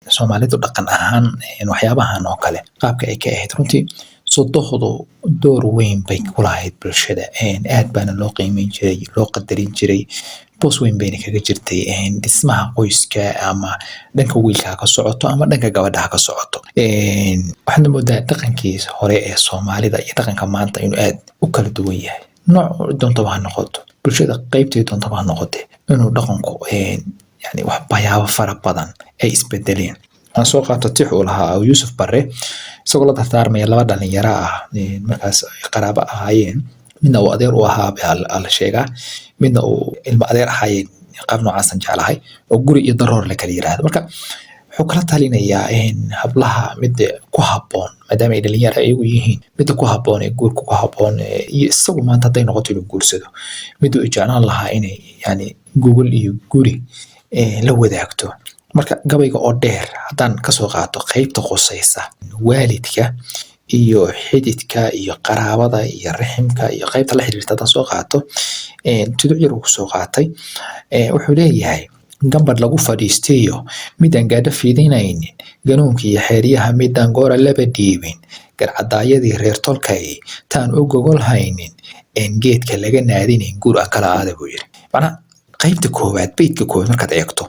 Soomaalidu dhaqan ahaan waxyaabahan oo kale qaabka ay ka ahayd runtii sodohdu door weyn bay ku lahayd bulshada aad baana loo qiimeyn jiray loo qadarin jiray boos weyn bayna kaga jirtay dhismaha qoyska ama dhanka wiilka ka socoto ama dhanka gabadha ka socoto waxaan moodaa dhaqankiisa hore ee Soomaalida iyo dhaqanka maanta inuu aad u kala duwan yahay nooc doontaba ha noqoto bulshada qaybteeda doontaba ha noqote inuu dhaqanku yani wax bayaabo fara badan ay isbedeleen aan soo qaato tix uu lahaa Yuusuf Barre isagoo la dardaarmaya laba dhalinyaro ah markaas qaraabo ahaayeen midna uu adeer u ahaa la sheegaa midna uu ilmo adeer ahaayeen qaab noocaasan jeclahay oo guri iyo daroor la kala yiraahdo marka wuxuu kala talinayaa hablaha mid ku habboon maadaama ay dhalinyaro ayagu yihiin mid ku habboon ee guurka ku habboon iyo isagu maanta haday noqoto inuu guursado mid uu jeclaan lahaa inay yani Google iyo guri la wadaagto marka gabayga oo dheer hadaan ka soo qaato qaybta qosaysa waalidka iyo xididka iyo qaraabada iyo raximka iyo qaybta la xiriirta hadaan soo qaato tuduc yar uu soo qaatay wuxuu leeyahay gambar lagu fadhiistayo midaan gaadha fidinaynin ganuunka iyo xeeriyaha midaan goora laba dhiibin garcadaayadii reer tolkay taan u gogol haynin geedka laga naadinin guur kala aada buu yiri macna qaybta koowaad beedka koowaad markaad eegto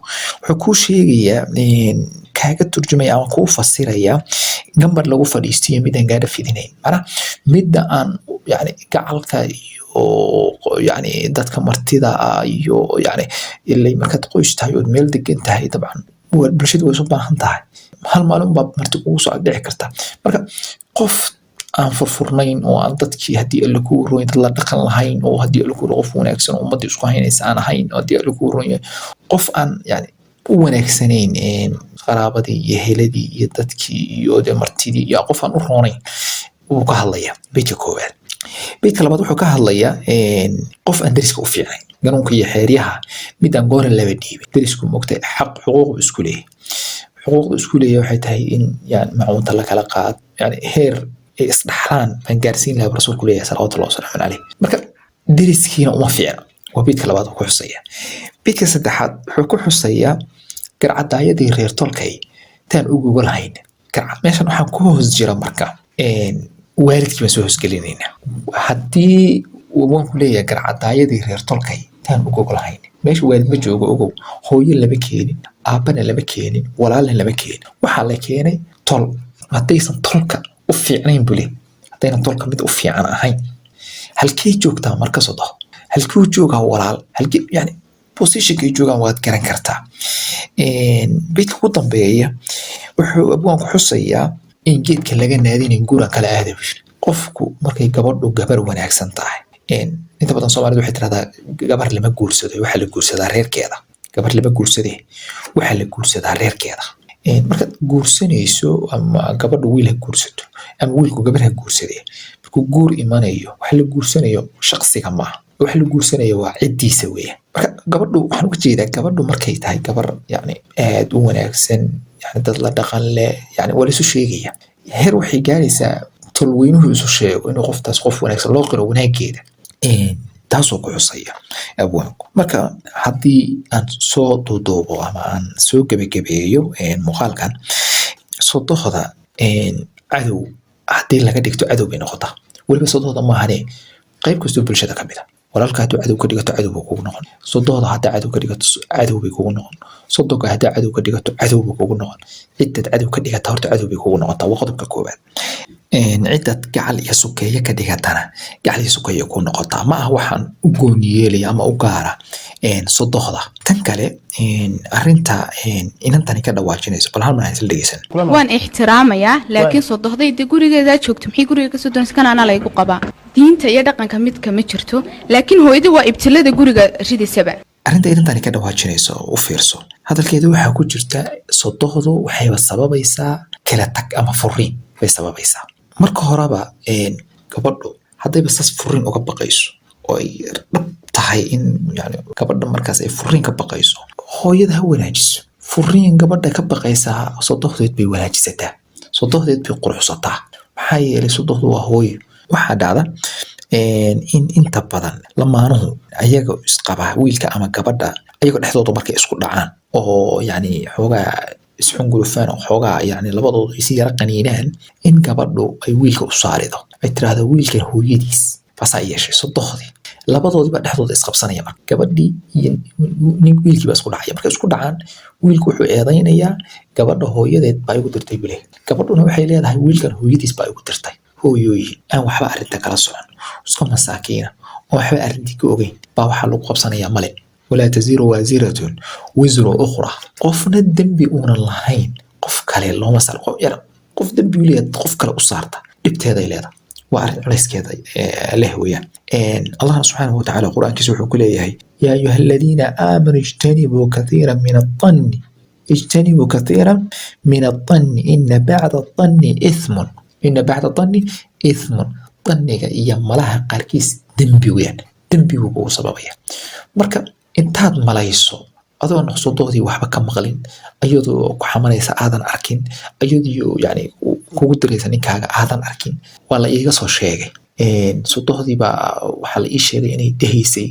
wuxuu ku sheegayaa kaaga turjumaya ama ku fasiraya gambar lagu fadhiistayo midaan gaadha fidinayn macna midda aan yani gacalka iyo yani dadka martida iyo yani ilaa markaad qoys tahay oo meel degan tahay dabcan bulshadu way soo baahan tahay hal maalin baa marti kugu soo dhici karta marka qof aan furfurnayn oo aan dadkii hadii la ku rooyn dad la dhaqan lahayn oo hadii la ku qof wanaagsan oo ummadii isku haynaysa aan ahayn oo hadii la ku rooyn qof aan yani u wanaagsanayn qaraabadii iyo heladii iyo dadkii iyo martidii iyo qof aan u roonayn uu ka hadlaya beedka koowaad beedka labaad wuxuu ka hadlayaa qof aan dariska u fiicnayn ganuunka iyo xeeriyaha midaan goora laba dhiibin darisku moogtay xaq xuquuq isku leeyahay waxay tahay in yani macuunta la kala qaad yani heer isdhaxlaan baan gaarsiin lahaa rasuulku leeyahay sallallahu alayhi marka dariskiina uma fiicna waa beedka labaad ku xusaya beedka saddexaad wuxuu ku xusayaa garcadaayadii reer tolkay taan u gogol hayn meeshan waxaan ku hoos jira marka waalidkii baan soo hoosgelinayna haddii waan ku leeyahay garcadaayadii reer tolkay taan u gogol hayn meesha waalid ma joogo ogow hooyo lama keenin aabana lama keenin walaalna lama keenin waxaa la keenay tol haddaysan tolka u fiicnayn bule haddaynan tolka mid u fiican ahayn halkay joogtaa marka sodoh halkuu joogaa walaal halkii yani positionkay joogaan waad garan kartaa beedka ugu dambeeya wuxuu abwaan ku xusayaa in geedka laga naadinin guuran kala aada qofku markay gabadhu gabar wanaagsan tahay inta badan Soomaalidu waxay tiraahdaa gabar lama guursado waxa la guursadaa reerkeeda gabar lama guursade waxa la guursadaa reerkeeda markaad guursanayso ama gabadhu wiil ha guursato ama wiilku gabar ha guursade markuu guur imanayo waxa la guursanayo shakhsiga ma waxa la guursanayo waa cidiisa weeyaan marka gabadhu waxaan uga jeedaa gabadhu markay tahay gabar yani aad u wanaagsan yani dad la dhaqan leh yani wala isu sheegaya heer waxay gaaraysaa tolweynuhu isu sheego inuu qoftaas qof wanaagsan loo qiro wanaageeda taasoo ku xusaya abwaanku marka haddii aan soo duuduubo ama aan soo gebagabeeyo muuqaalkan sodohda cadow haddii laga dhigto cadow bay noqotaa weliba sodohda maahane qayb kastoo bulshada ka mid a walaalka hadduu cadow ka dhigato cadow buu kugu noqon sodohda haddaa cadow ka dhigato cadow bay kugu noqon sodoga haddaa cadow ka dhigato cadow buu kugu noqon ciddad cadow ka dhigata horta cadow bay kugu noqotaa waa qodobka koowaad ciddad gacal iyo sukeeye ka dhigatana gacal iyo sukeeye ku noqotaa ma aha waxaan u gooni yeelaya ama u gaara sodohda tan kale arinta inantani ka dhawaajinayso bal hal mar aan isla dhegeysan waan ixtiraamayaa laakiin sodohdayda gurigeeda joogto maxay guriga ka soo doonaysaa kana ana laygu qabaa diinta iyo dhaqanka mid kama jirto laakiin hooyadu waa ibtilada guriga ridisaba arinta inantani ka dhawaajinayso u fiirso hadalkeedu waxa ku jirta sodohdu waxayba sababaysaa kala tag ama furiin bay sababaysaa marka horeba gabadhu haddayba sas furiin uga baqayso oo ay dhab tahay in yani gabadha markaas ay furiin ka baqayso hooyada ha wanaajiso furiin gabadha ka baqaysaa sodohdeed bay wanaajisataa sodohdeed bay quruxsataa maxaa yeelay sodohdu waa hooyo waxaa dhacda in inta badan lamaanuhu ayaga isqaba wiilka ama gabadha ayaga dhexdooda markay isku dhacaan oo yani xoogaa isxungulufaan oo xoogaa yani labadoodu ay si yara qaniinaan in gabadhu ay wiilka u saarido ay tiraahdo wiilkan hooyadiis fasaa yeeshay sodohdii labadoodiiba dhexdooda isqabsanaya marka gabadhii iyo wiilkiiba isku dhacaya markay isku dhacaan wiilku wuxuu eedaynayaa gabadha hooyadeed baa igu dirtay bile gabadhuna waxay leedahay wiilkan hooyadiis baa igu dirtay hooyooyin aan waxba arrinta kala socon iska masaakiina oo waxba arrintii ka ogeyn baa waxaa lagu qabsanayaa male walaa taziru waasiratun wisra ukhra qofna dembi uunan lahayn qof kale looma saar qof dembi leeyahay qof kale u saarta dhibteeday leedahay waa arrin culayskeeda leh weeyaan allah subxaanahu watacaala qur-aankiisa wuxuu ku leeyahay yaa ayuha aladiina aamanuu ijtanibuu kathiiran min adanni ina bacda adanni ithmun danniga iyo malaha qaarkiis dembi weeyaan dembigu kugu sababaya marka intaad malayso adoo noqsodoodii waxba ka maqlin ayadoo ku xamanaysa aadan arkin ayadoo yani kugu diraysa ninkaaga aadan arkin waa la iiga soo sheegay sodohdii baa waxaa la ii sheegay inay dhahaysay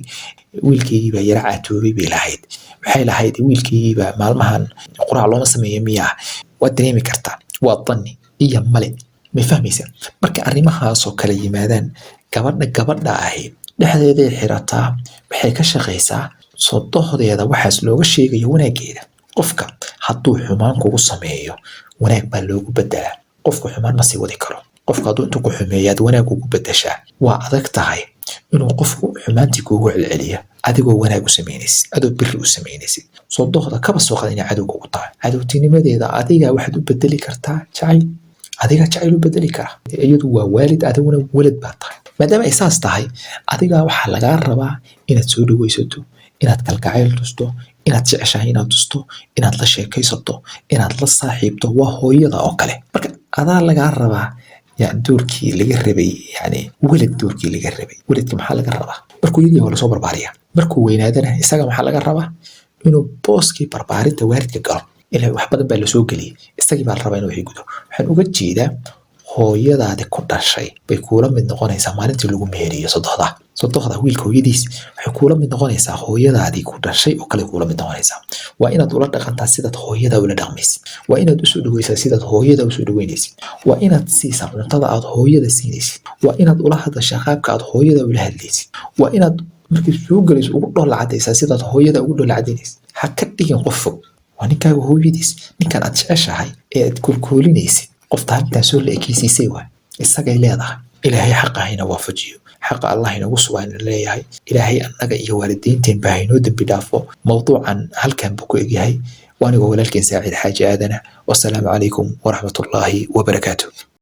wiilkaygiibaa yara caatoobay bay lahayd waxay lahayd wiilkaygiibaa maalmahan quraac looma sameeya miyaa waad dareemi kartaa waa danni iyo male may fahmaysaa marka arrimahaasoo kale yimaadaan gabadha ahi dhexdeeday xirataa waxay ka shaqaysaa sodohdeeda waxaas looga sheegayo wanaageeda qofka hadduu xumaan kugu sameeyo wanaag baa loogu bedelaa qofka xumaan ma sii wadi karo qofka hadduu intuu ku xumeeyaad wanaag ugu bedeshaa waa adag tahay inuu qofku xumaantii kuugu celceliya adigoo wanaag u samaynaysid adoo biri u samaynaysid sodohda kaba soo qada inay cadow kugu tahay cadowtinimadeeda adigaa waxaad u bedeli kartaa jacayl adigaa jacayl u bedeli kara iyadu waa waalid adiguna walad baa tahay maadaama ay saas tahay adigaa waxaa lagaa rabaa inaad soo dhawaysato inaad kalgacayl tusto inaad jeceshahay inaad tusto inaad la sheekaysato inaad la saaxiibto waa hooyada oo kale marka adaa lagaa rabaa yani doorkii laga rabay yani welad doorkii laga rabay weladka maxaa laga rabaa markuu yadii waa lasoo barbaariya markuu weynaadana isaga maxaa laga rabaa inuu booskii barbaarinta waalidka galo ilaa wax badan baa lasoo geliyay isagii baa la rabaa inuu gudo waxaan uga jeedaa hooyadaadi ku dhashay bay kuula mid noqonaysaa maalintii lagu meeriyo sodohda wiilka hooyadiis waxay kuula mid noqonaysaa hooyadaadii ku dhashay oo kale kuula mid noqonaysaa waa inaad ula dhaqantaa sidaad hooyada ula dhaqmaysid waa inaad usoo dhawaysaa sidaad hooyada usoo dhaweynaysid waa inaad siisaa cuntada aad hooyada siinaysid waa inaad ula hadashaa qaabka aad hooyada ula hadlaysid waa inaad markay soo gelayso ugu dhoolla cadaysaa sidaad hooyada ugu dhoolla cadaynaysid ha ka dhigin qof fog waa ninkaaga hooyadiis ninkan aad jeceshahay ee aad koolkoolinaysid qofta halkaa soo la ekeysiisay waay isagay leedahay ilaahay xaqa hayna waafajiyo xaqa allah inagu sugaan leeyahay ilaahay annaga iyo waalidiinteen baa haynoo dembi dhaafo mawduucan halkan buu ku egyahay waanigoo walaalkeen saacid xaaji aadana wasalaamu calaykum waraxmatullaahi wabarakaatuh